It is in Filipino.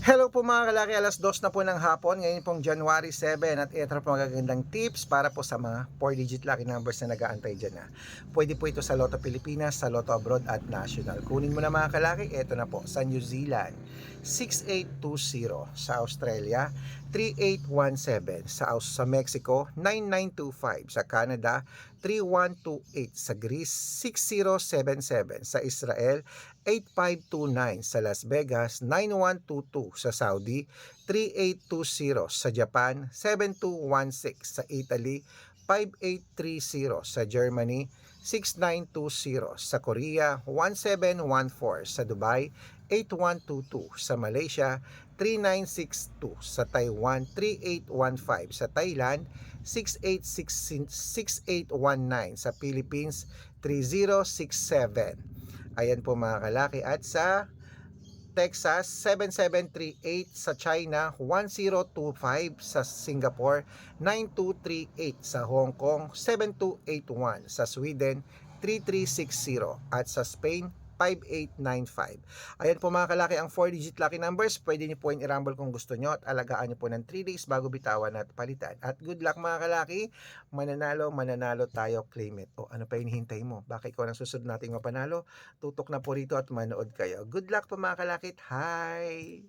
Hello po mga kalaki, alas 2 na po ng hapon, ngayon pong January 7 at ito po magagandang tips para po sa mga 4-digit lucky numbers na nag-aantay dyan na. Pwede po ito sa Lotto Pilipinas, sa Lotto Abroad at National. Kunin mo na mga kalaki, ito na po sa New Zealand, 6820, sa Australia, 3817, sa Mexico, 9925, sa Canada, 3128, sa Greece, 6077, sa Israel, 8529, sa Las Vegas, 9122, sa Saudi, 3820, sa Japan, 7216, sa Italy, 5830, sa Germany, 6920, sa Korea, 1714, sa Dubai, 8122, sa Malaysia, 3962, sa Taiwan, 3815, sa Thailand, 6819, sa Philippines, 3067. Ayan po mga kalaki, at sa Texas 7738, sa China 1025, sa Singapore 9238, sa Hong Kong 7281, sa Sweden 3360, at sa Spain 5895. Ayan po mga kalaki ang 4-digit lucky numbers. Pwede niyo po yung i-rumble kung gusto nyo at alagaan niyo po ng 3 days bago bitawan at palitan. At good luck mga kalaki, mananalo tayo, claim it. O ano pa hinihintay mo? Baka ikaw ang susunod nating mapanalo? Tutok na po rito at manood kayo. Good luck po mga kalakit. Hi!